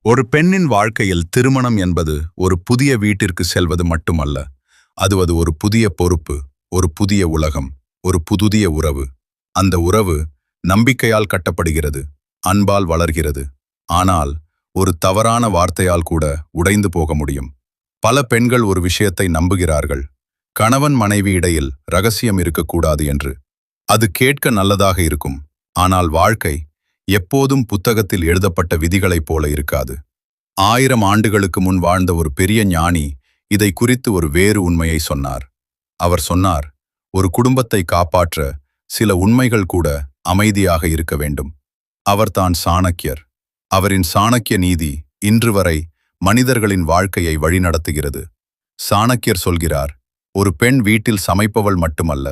ஒரு பெண்ணின் வாழ்க்கையில் திருமணம் என்பது ஒரு புதிய வீட்டிற்கு செல்வது மட்டுமல்ல. அது ஒரு புதிய பொறுப்பு, ஒரு புதிய உலகம், ஒரு புதிய உறவு. அந்த உறவு நம்பிக்கையால் கட்டப்படுகிறது, அன்பால் வளர்கிறது. ஆனால் ஒரு தவறான வார்த்தையால் கூட உடைந்து போக முடியும். பல பெண்கள் ஒரு விஷயத்தை நம்புகிறார்கள், கணவன் மனைவி இடையில் ரகசியம் இருக்கக்கூடாது என்று. அது கேட்க நல்லதாக இருக்கும், ஆனால் வாழ்க்கை எப்போதும் புத்தகத்தில் எழுதப்பட்ட விதிகளைப் போல இருக்காது. 1000 ஆண்டுகளுக்கு முன் வாழ்ந்த ஒரு பெரிய ஞானி இதை குறித்து ஒரு வேறு உண்மையை சொன்னார். அவர் சொன்னார், ஒரு குடும்பத்தை காப்பாற்ற சில உண்மைகள் கூட அமைதியாக இருக்க வேண்டும். அவர்தான் சாணக்கியர். அவரின் சாணக்கிய நீதி இன்று வரை மனிதர்களின் வாழ்க்கையை வழிநடத்துகிறது. சாணக்கியர் சொல்கிறார், ஒரு பெண் வீட்டில் சமைப்பவள் மட்டுமல்ல,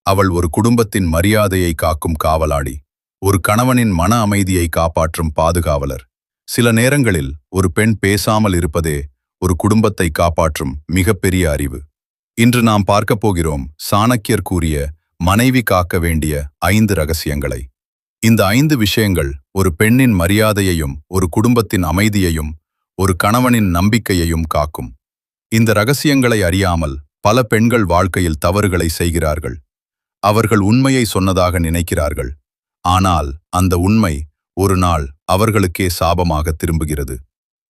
அவள் ஒரு குடும்பத்தின் மரியாதையை காக்கும் காவலாளி, ஒரு கணவனின் மன அமைதியை காப்பாற்றும் பாதுகாவலர். சில நேரங்களில் ஒரு பெண் பேசாமல் இருப்பதே ஒரு குடும்பத்தை காப்பாற்றும் மிகப்பெரிய அறிவு. இன்று நாம் பார்க்கப் போகிறோம் சாணக்கியர் கூறிய மனைவி காக்க வேண்டிய 5 ரகசியங்களை. இந்த 5 விஷயங்கள் ஒரு பெண்ணின் மரியாதையையும், ஒரு குடும்பத்தின் அமைதியையும், ஒரு கணவனின் நம்பிக்கையையும் காக்கும். இந்த ரகசியங்களை அறியாமல் பல பெண்கள் வாழ்க்கையில் தவறுகளை செய்கிறார்கள். அவர்கள் உண்மையை சொன்னதாக நினைக்கிறார்கள், ஆனால் அந்த உண்மை ஒரு நாள் அவர்களுக்கே சாபமாக திரும்புகிறது.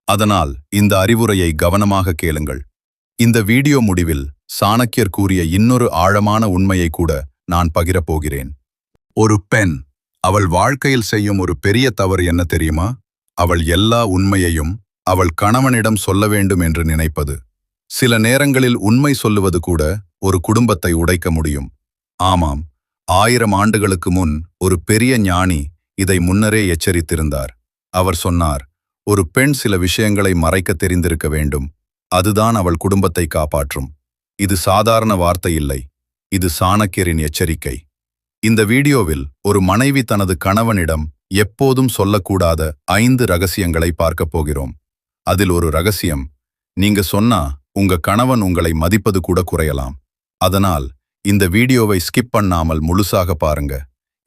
அதனால் இந்த அறிவுரையை கவனமாக கேளுங்கள். இந்த வீடியோ முடிவில் சாணக்கியர் கூறிய இன்னொரு ஆழமான உண்மையை கூட நான் பகிரப்போகிறேன். ஒரு பெண் அவள் வாழ்க்கையில் செய்யும் ஒரு பெரிய தவறு என்ன தெரியுமா? அவள் எல்லா உண்மையையும் அவள் கணவனிடம் சொல்ல வேண்டும் என்று நினைப்பது. சில நேரங்களில் உண்மை சொல்லுவது கூட ஒரு குடும்பத்தை உடைக்க முடியும். ஆமாம், 1000 ஆண்டுகளுக்கு முன் ஒரு பெரிய ஞானி இதை முன்னரே எச்சரித்திருந்தார். அவர் சொன்னார், ஒரு பெண் சில விஷயங்களை மறைக்க தெரிந்திருக்க வேண்டும், அதுதான் அவள் குடும்பத்தை காப்பாற்றும். இது சாதாரண வார்த்தை இல்லை, இது சாணக்கியரின் எச்சரிக்கை. இந்த வீடியோவில் ஒரு மனைவி தனது கணவனிடம் எப்போதும் சொல்லக்கூடாத 5 ரகசியங்களை பார்க்கப் போகிறோம். அதில் ஒரு ரகசியம், நீங்க சொன்னா உங்க கணவன் உங்களை மதிப்பது கூட குறையலாம். அதனால் இந்த வீடியோவை ஸ்கிப் பண்ணாமல் முழுசாக பாருங்க.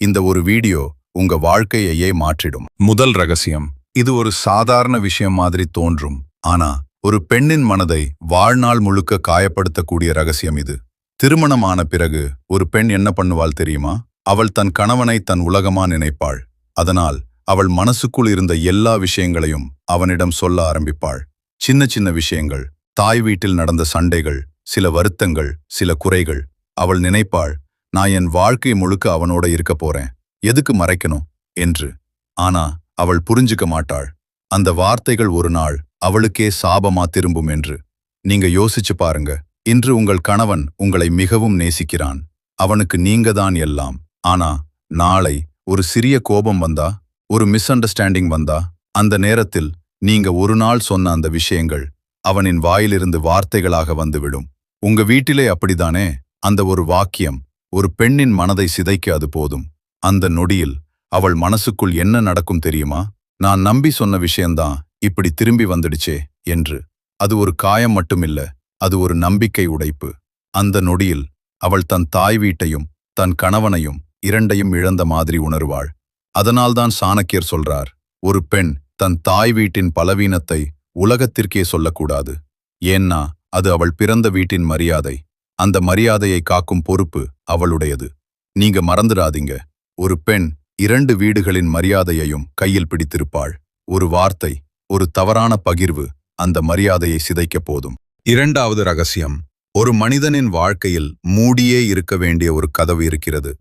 இந்த ஒரு வீடியோ உங்க வாழ்க்கையையே மாற்றிடும். முதல் ரகசியம், இது ஒரு சாதாரண விஷயம் மாதிரி தோன்றும், ஆனா ஒரு பெண்ணின் மனதை வாழ்நாள் முழுக்க காயப்படுத்தக்கூடிய ரகசியம் இது. திருமணமான பிறகு ஒரு பெண் என்ன பண்ணுவாள் தெரியுமா? அவள் தன் கணவனை தன் உலகமா நினைப்பாள். அதனால் அவள் மனசுக்குள் இருந்த எல்லா விஷயங்களையும் அவனிடம் சொல்ல ஆரம்பிப்பாள். சின்ன சின்ன விஷயங்கள், தாய் வீட்டில் நடந்த சண்டைகள், சில வருத்தங்கள், சில குறைகள். அவள் நினைப்பாள், நான் என் வாழ்க்கை முழுக்க அவனோட இருக்க போறேன், எதுக்கு மறைக்கணும் என்று. ஆனா அவள் புரிஞ்சுக்க மாட்டாள், அந்த வார்த்தைகள் ஒரு நாள் அவளுக்கே சாபமா திரும்பும் என்று. நீங்க யோசிச்சு பாருங்க, இன்று உங்கள் கணவன் உங்களை மிகவும் நேசிக்கிறான், அவனுக்கு நீங்க தான் எல்லாம். ஆனா நாளை ஒரு சிறிய கோபம் வந்தா, ஒரு மிஸ் அண்டர்ஸ்டாண்டிங் வந்தா, அந்த நேரத்தில் நீங்க ஒரு நாள் சொன்ன அந்த விஷயங்கள் அவனின் வாயிலிருந்து வார்த்தைகளாக வந்துவிடும். உங்க வீட்டிலே அப்படித்தானே? அந்த ஒரு வாக்கியம் ஒரு பெண்ணின் மனதை சிதைக்க அது போதும். அந்த நொடியில் அவள் மனசுக்குள் என்ன நடக்கும் தெரியுமா? நான் நம்பி சொன்ன விஷயம்தான் இப்படி திரும்பி வந்துடுச்சே என்று. அது ஒரு காயம் மட்டுமில்ல, அது ஒரு நம்பிக்கை உடைப்பு. அந்த நொடியில் அவள் தன் தாய் வீட்டையும் தன் கணவனையும் இரண்டையும் இழந்த மாதிரி உணர்வாள். அதனால்தான் சாணக்கியர் சொல்றார், ஒரு பெண் தன் தாய் வீட்டின் பலவீனத்தை உலகத்திற்கே சொல்லக்கூடாது. ஏன்னா அது அவள் பிறந்த வீட்டின் மரியாதை. அந்த மரியாதையை காக்கும் பொறுப்பு அவளுடையது. நீங்க மறந்துடாதீங்க, ஒரு பெண் 2 வீடுகளின் மரியாதையையும் கையில் பிடித்திருப்பாள். ஒரு வார்த்தை, ஒரு தவறான பகிர்வு அந்த மரியாதையை சிதைக்க போதும். இரண்டாவது ரகசியம், ஒரு மனிதனின் வாழ்க்கையில் மூடியே இருக்க வேண்டிய ஒரு கதவு இருக்கிறது.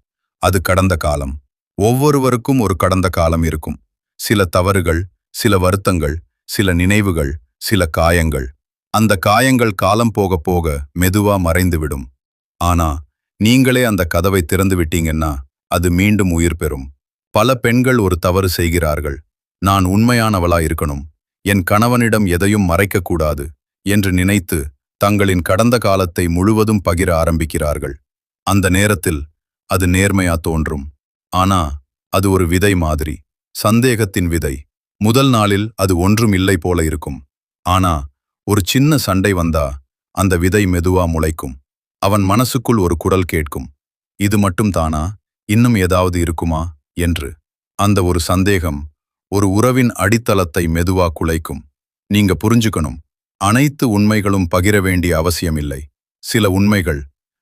அது கடந்த காலம். ஒவ்வொருவருக்கும் ஒரு கடந்த காலம் இருக்கும். சில தவறுகள், சில வருத்தங்கள், சில நினைவுகள், சில காயங்கள். அந்த காயங்கள் காலம் போக போக மெதுவா மறைந்துவிடும். ஆனா நீங்களே அந்த கதவை திறந்து விட்டீங்கன்னா அது மீண்டும் உயிர் பெறும். பல பெண்கள் ஒரு தவறு செய்கிறார்கள். நான் உண்மையானவளா இருக்கணும், என் கணவனிடம் எதையும் மறைக்கக்கூடாது என்று நினைத்து தங்களின் கடந்த காலத்தை முழுவதும் பகிர ஆரம்பிக்கிறார்கள். அந்த நேரத்தில் அது நேர்மையா தோன்றும், ஆனா அது ஒரு விதை மாதிரி, சந்தேகத்தின் விதை. முதல் நாளில் அது ஒன்றும் இல்லை போல இருக்கும். ஆனா ஒரு சின்ன சண்டை வந்தா அந்த விதை மெதுவா முளைக்கும். அவன் மனசுக்குள் ஒரு குரல் கேட்கும், இது மட்டும் தானா, இன்னும் ஏதாவது இருக்குமா என்று. அந்த ஒரு சந்தேகம் ஒரு உறவின் அடித்தளத்தை மெதுவா குலைக்கும். நீங்க புரிஞ்சுக்கணும், அனைத்து உண்மைகளும் பகிர வேண்டிய அவசியமில்லை. சில உண்மைகள்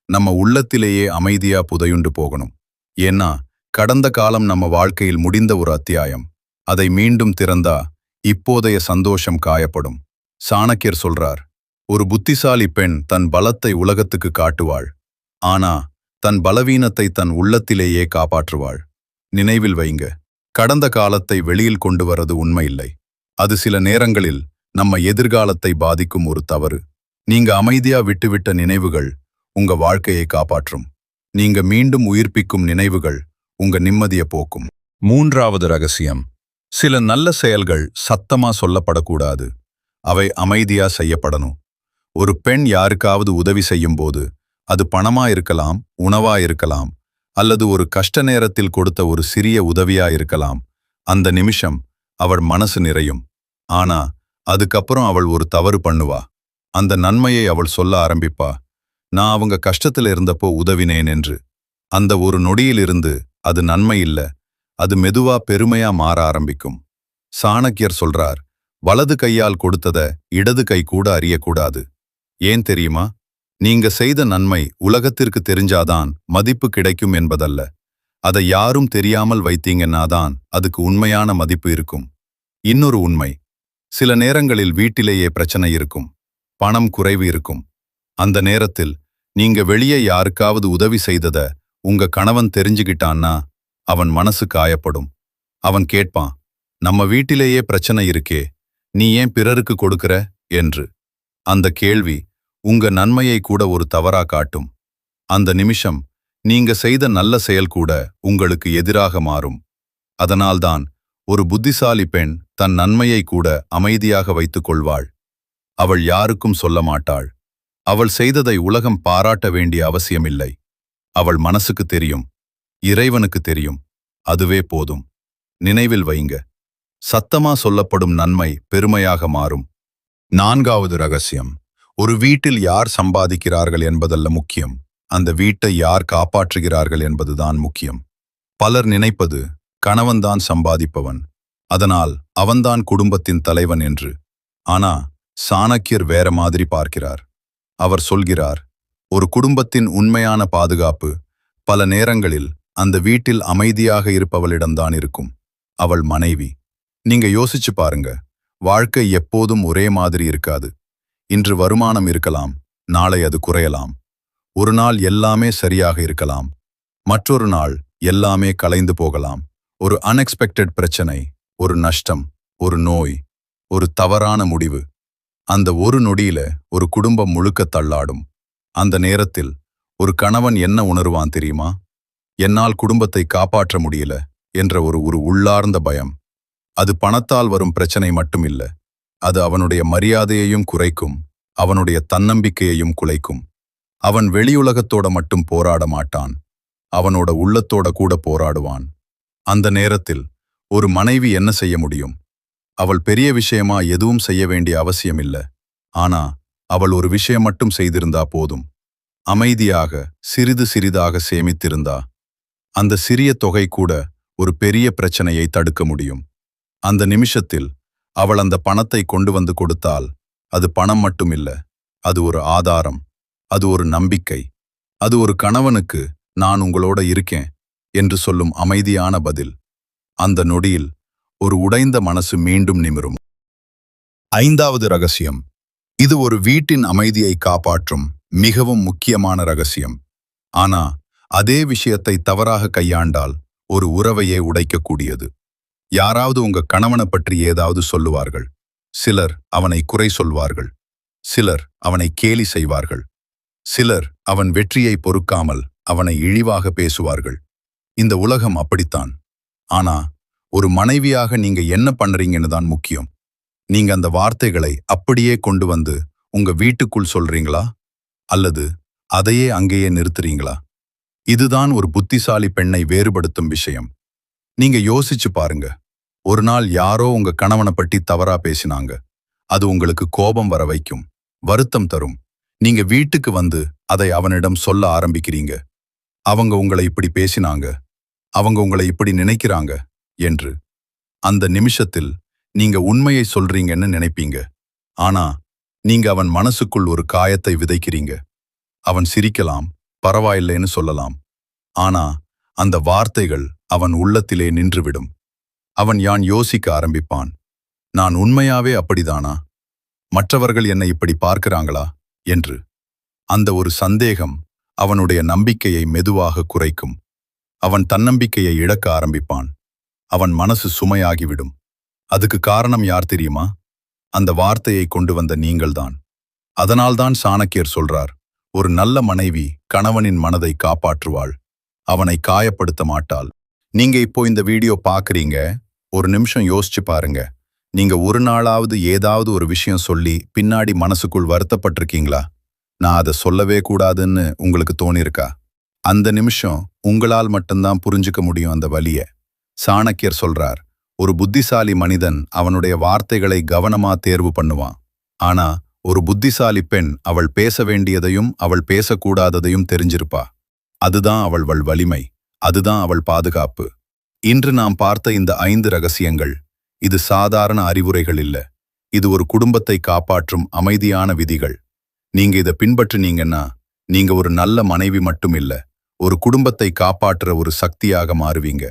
நம்ம உள்ளத்திலேயே அமைதியா புதையுண்டு போகணும். ஏன்னா கடந்த காலம் நம்ம வாழ்க்கையில் முடிந்த ஒரு அத்தியாயம். அதை மீண்டும் திறந்தா இப்போதைய சந்தோஷம் காயப்படும். சாணக்கியர் சொல்றார், ஒரு புத்திசாலி பெண் தன் பலத்தை உலகத்துக்கு காட்டுவாள், ஆனா தன் பலவீனத்தை தன் உள்ளத்திலேயே காப்பாற்றுவாள். நினைவில் வைங்க, கடந்த காலத்தை வெளியில் கொண்டு வரது உண்மையில்லை. அது சில நேரங்களில் நம்ம எதிர்காலத்தை பாதிக்கும் ஒரு தவறு. நீங்க அமைதியா விட்டுவிட்ட நினைவுகள் உங்க வாழ்க்கையை காப்பாற்றும். நீங்க மீண்டும் உயிர்ப்பிக்கும் நினைவுகள் உங்க நிம்மதியை போக்கும். மூன்றாவது ரகசியம், சில நல்ல செயல்கள் சத்தமா சொல்லப்படக்கூடாது. அவை அமைதியா செய்யப்படணும். ஒரு பெண் யாருக்காவது உதவி செய்யும் போது, அது பணமா இருக்கலாம், உணவா இருக்கலாம், அல்லது ஒரு கஷ்ட நேரத்தில் கொடுத்த ஒரு சிறிய உதவியா இருக்கலாம். அந்த நிமிஷம் அவள் மனசு நிறையும். ஆனா அதுக்கப்புறம் அவள் ஒரு தவறு பண்ணுவா. அந்த நன்மையை அவள் சொல்ல ஆரம்பிப்பா, நான் அவங்க கஷ்டத்துல இருந்தப்போ உதவினேன் என்று. அந்த ஒரு நொடியிலிருந்து அது நன்மை இல்ல, அது மெதுவா பெருமையா மாற ஆரம்பிக்கும். சாணக்கியர் சொல்றார், வலது கையால் கொடுத்தத இடது கை கூட அறியக்கூடாது. ஏன் தெரியுமா? நீங்க செய்த நன்மை உலகத்திற்கு தெரிஞ்சாதான் மதிப்பு கிடைக்கும் என்பதல்ல. அதை யாரும் தெரியாமல் வைத்தீங்கன்னாதான் அதுக்கு உண்மையான மதிப்பு இருக்கும். இன்னொரு உண்மை, சில நேரங்களில் வீட்டிலேயே பிரச்சனை இருக்கும், பணம் குறைவு இருக்கும். அந்த நேரத்தில் நீங்க வெளியே யாருக்காவது உதவி செய்தத உங்க கணவன் தெரிஞ்சுகிட்டான்னா அவன் மனசு காயப்படும். அவன் கேட்பான், நம்ம வீட்டிலேயே பிரச்சனை இருக்கே, நீ ஏன் பிறருக்கு கொடுக்கிற என்று. அந்த கேள்வி உங்க நன்மையை கூட ஒரு தவறா காட்டும். அந்த நிமிஷம் நீங்க செய்த நல்ல செயல் கூட உங்களுக்கு எதிராக மாறும். அதனால்தான் ஒரு புத்திசாலி பெண் தன் நன்மையை கூட அமைதியாக வைத்துக் கொள்வாள். அவள் யாருக்கும் சொல்ல மாட்டாள். அவள் செய்ததை உலகம் பாராட்ட வேண்டிய அவசியமில்லை. அவள் மனசுக்கு தெரியும், இறைவனுக்கு தெரியும், அதுவே போதும். நினைவில் வைங்க, சத்தமா சொல்லப்படும் நன்மை பெருமையாக மாறும். நான்காவது ரகசியம், ஒரு வீட்டில் யார் சம்பாதிக்கிறார்கள் என்பதல்ல முக்கியம், அந்த வீட்டை யார் காப்பாற்றுகிறார்கள் என்பதுதான் முக்கியம். பலர் நினைப்பது கணவன்தான் சம்பாதிப்பவன், அதனால் அவன்தான் குடும்பத்தின் தலைவன் என்று. ஆனா சாணக்கியர் வேற மாதிரி பார்க்கிறார். அவர் சொல்கிறார், ஒரு குடும்பத்தின் உண்மையான பாதுகாப்பு பல நேரங்களில் அந்த வீட்டில் அமைதியாக இருப்பவளிடம்தான் இருக்கும். அவள் மனைவி. நீங்க யோசிச்சு பாருங்க, வாழ்க்கை எப்போதும் ஒரே மாதிரி இருக்காது. இன்று வருமானம் இருக்கலாம், நாளை அது குறையலாம். ஒரு நாள் எல்லாமே சரியாக இருக்கலாம், மற்றொரு நாள் எல்லாமே கலைந்து போகலாம். ஒரு அன்எக்ஸ்பெக்டட் பிரச்சனை, ஒரு நஷ்டம், ஒரு நோய், ஒரு தவறான முடிவு. அந்த ஒரு நொடியில ஒரு குடும்பம் முழுக்க தள்ளாடும். அந்த நேரத்தில் ஒரு கணவன் என்ன உணர்வான் தெரியுமா? என்னால் குடும்பத்தை காப்பாற்ற முடியல என்ற ஒரு உள்ளார்ந்த பயம். அது பணத்தால் வரும் பிரச்சனை மட்டும் இல்ல, அது அவனுடைய மரியாதையையும் குறைக்கும், அவனுடைய தன்னம்பிக்கையையும் குலைக்கும். அவன் வெளியுலகத்தோட மட்டும் போராட மாட்டான், அவனோட உள்ளத்தோட கூட போராடுவான். அந்த நேரத்தில் ஒரு மனைவி என்ன செய்ய முடியும்? அவள் பெரிய விஷயமா எதுவும் செய்ய வேண்டிய அவசியமில்ல. ஆனா அவள் ஒரு விஷயம் மட்டும் செய்திருந்தா போதும். அமைதியாக சிறிது சிறிதாக சேமித்திருந்தா அந்த சிறிய தொகை கூட ஒரு பெரிய பிரச்சனையை தடுக்க முடியும். அந்த நிமிஷத்தில் அவள் அந்த பணத்தை கொண்டு வந்து கொடுத்தால் அது பணம் மட்டும் இல்ல, அது ஒரு ஆதாரம், அது ஒரு நம்பிக்கை, அது ஒரு கணவனுக்கு நான் உங்களோட இருக்கேன் என்று சொல்லும் அமைதியான பதில். அந்த நொடியில் ஒரு உடைந்த மனசு மீண்டும் நிமிரும். ஐந்தாவது ரகசியம், இது ஒரு வீட்டின் அமைதியை காப்பாற்றும் மிகவும் முக்கியமான ரகசியம். ஆனா அதே விஷயத்தை தவறாக கையாண்டால் ஒரு உறவையே உடைக்கக்கூடியது. யாராவது உங்க கணவனை பற்றி ஏதாவது சொல்லுவார்கள். சிலர் அவனை குறை சொல்வார்கள், சிலர் அவனை கேலி செய்வார்கள், சிலர் அவன் வெற்றியை பொறுக்காமல் அவனை இழிவாக பேசுவார்கள். இந்த உலகம் அப்படித்தான். ஆனா ஒரு மனைவியாக நீங்க என்ன பண்றீங்கன்னு தான் முக்கியம். நீங்க அந்த வார்த்தைகளை அப்படியே கொண்டு வந்து உங்க வீட்டுக்குள் சொல்றீங்களா, அல்லது அதையே அங்கேயே நிறுத்துறீங்களா? இதுதான் ஒரு புத்திசாலி பெண்ணை வேறுபடுத்தும் விஷயம். நீங்க யோசிச்சு பாருங்க, ஒரு நாள் யாரோ உங்க கணவனை பற்றி தவறா பேசினாங்க. அது உங்களுக்கு கோபம் வர வைக்கும், வருத்தம் தரும். நீங்க வீட்டுக்கு வந்து அதை அவனிடம் சொல்ல ஆரம்பிக்கிறீங்க. அவங்க உங்களை இப்படி பேசினாங்க, அவங்க உங்களை இப்படி நினைக்கிறாங்க என்று. அந்த நிமிஷத்தில் நீங்க உண்மையை சொல்றீங்கன்னு நினைப்பீங்க. ஆனா நீங்க அவன் மனசுக்குள் ஒரு காயத்தை விதைக்கிறீங்க. அவன் சிரிக்கலாம், பரவாயில்லைன்னு சொல்லலாம். ஆனா அந்த வார்த்தைகள் அவன் உள்ளத்திலே நின்றுவிடும். அவன் யான் யோசிக்க ஆரம்பிப்பான். நான் உண்மையாவே அப்படிதானா? மற்றவர்கள் என்னை இப்படி பார்க்கிறாங்களா என்று. அந்த ஒரு சந்தேகம் அவனுடைய நம்பிக்கையை மெதுவாக குறைக்கும். அவன் தன்னம்பிக்கையை இழக்க ஆரம்பிப்பான். அவன் மனசு சுமையாகிவிடும். அதுக்கு காரணம் யார் தெரியுமா? அந்த வார்த்தையை கொண்டு வந்த நீங்கள்தான். அதனால்தான் சாணக்கியர் சொல்றார், ஒரு நல்ல மனைவி கணவனின் மனதை காப்பாற்றுவாள், அவனை காயப்படுத்த மாட்டாள். நீங்க இப்போ இந்த வீடியோ பார்க்கறீங்க, ஒரு நிமிஷம் யோசிச்சு பாருங்க. நீங்க ஒரு நாளாவது ஏதாவது ஒரு விஷயம் சொல்லி பின்னாடி மனசுக்குள் வருத்தப்பட்டிருக்கீங்களா? நான் அதை சொல்லவே கூடாதுன்னு உங்களுக்கு தோணியிருக்கா? அந்த நிமிஷம் உங்களால் மட்டும்தான் புரிஞ்சுக்க முடியும் அந்த வலிய. சாணக்கியர் சொல்றார், ஒரு புத்திசாலி மனிதன் அவனுடைய வார்த்தைகளை கவனமா தேர்வு பண்ணுவான். ஆனா ஒரு புத்திசாலி பெண் அவள் பேச வேண்டியதையும் அவள் பேசக்கூடாததையும் தெரிஞ்சிருப்பா. அதுதான் அவள் வலிமை, அதுதான் அவள் பாதுகாப்பு. இன்று நாம் பார்த்த இந்த 5 ரகசியங்கள், இது சாதாரண அறிவுரைகள் இல்ல. இது ஒரு குடும்பத்தை காப்பாற்றும் அமைதியான விதிகள். நீங்க இதை பின்பற்றினீங்கன்னா நீங்க ஒரு நல்ல மனைவி மட்டும் இல்ல, ஒரு குடும்பத்தை காப்பாற்றுற ஒரு சக்தியாக மாறுவீங்க.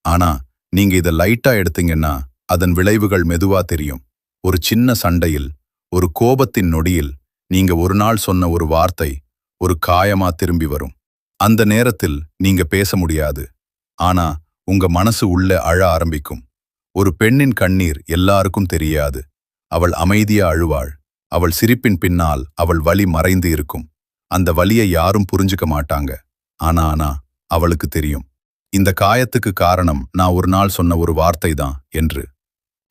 ஆனா நீங்க இதை லைட்டா எடுத்தீங்கன்னா அதன் விளைவுகள் மெதுவா தெரியும். ஒரு சின்ன சண்டையில், ஒரு கோபத்தின் நொடியில் நீங்க ஒரு நாள் சொன்ன ஒரு வார்த்தை ஒரு காயமா திரும்பி வரும். அந்த நேரத்தில் நீங்க பேச முடியாது. ஆனா உங்க மனசு உள்ள அழ ஆரம்பிக்கும். ஒரு பெண்ணின் கண்ணீர் எல்லாருக்கும் தெரியாது. அவள் அமைதியா அழுவாள். அவள் சிரிப்பின் பின்னால் அவள் வலி மறைந்து இருக்கும். அந்த வலியை யாரும் புரிஞ்சுக்க மாட்டாங்க. ஆனா அவளுக்கு தெரியும், இந்த காயத்துக்கு காரணம் நான் ஒரு நாள் சொன்ன ஒரு வார்த்தை தான் என்று.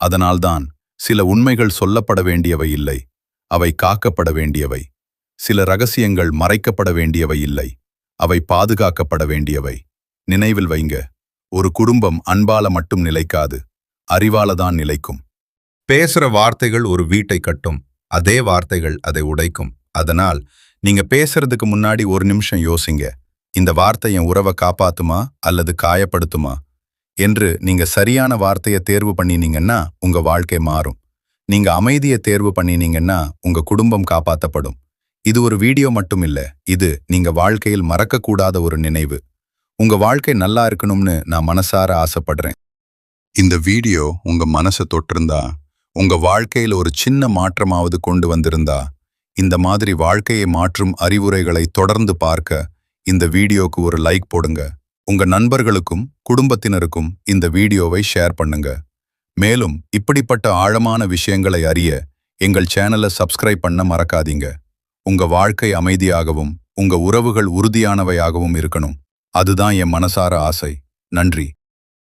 அதனால்தான் சில உண்மைகள் சொல்லப்பட வேண்டியவை இல்லை, அவை காக்கப்பட வேண்டியவை. சில ரகசியங்கள் மறைக்கப்பட வேண்டியவை இல்லை, அவை பாதுகாக்கப்பட வேண்டியவை. நினைவில் வைங்க, ஒரு குடும்பம் அன்பால மட்டும் நிலைக்காது, அறிவாலதான் நிலைக்கும். பேசுற வார்த்தைகள் ஒரு வீட்டை கட்டும், அதே வார்த்தைகள் அதை உடைக்கும். அதனால் நீங்க பேசுறதுக்கு முன்னாடி ஒரு நிமிஷம் யோசிங்க, இந்த வார்த்தை என் உறவை காப்பாத்துமா அல்லது காயப்படுத்துமா என்று. நீங்க சரியான வார்த்தையை தேர்வு பண்ணினீங்கன்னா உங்க வாழ்க்கை மாறும். நீங்க அமைதியை தேர்வு பண்ணினீங்கன்னா உங்க குடும்பம் காப்பாற்றப்படும். இது ஒரு வீடியோ மட்டும் இல்ல, இது நீங்க வாழ்க்கையில் மறக்கக்கூடாத ஒரு நினைவு. உங்க வாழ்க்கை நல்லா இருக்கணும்னு நான் மனசார ஆசைப்படுறேன். இந்த வீடியோ உங்க மனசை தொட்டிருந்தா, உங்க வாழ்க்கையில் ஒரு சின்ன மாற்றமாவது கொண்டு வந்திருந்தா, இந்த மாதிரி வாழ்க்கையை மாற்றும் அறிவுரைகளை தொடர்ந்து பார்க்க இந்த வீடியோக்கு ஒரு லைக் போடுங்க. உங்க நண்பர்களுக்கும் குடும்பத்தினருக்கும் இந்த வீடியோவை ஷேர் பண்ணுங்க. மேலும் இப்படிப்பட்ட ஆழமான விஷயங்களை அறிய எங்கள் சேனலை சப்ஸ்கிரைப் பண்ண மறக்காதீங்க. உங்க வாழ்க்கை அமைதியாகவும் உங்க உறவுகள் உறுதியானவையாகவும் இருக்கணும். அதுதான் என் மனசார ஆசை. நன்றி.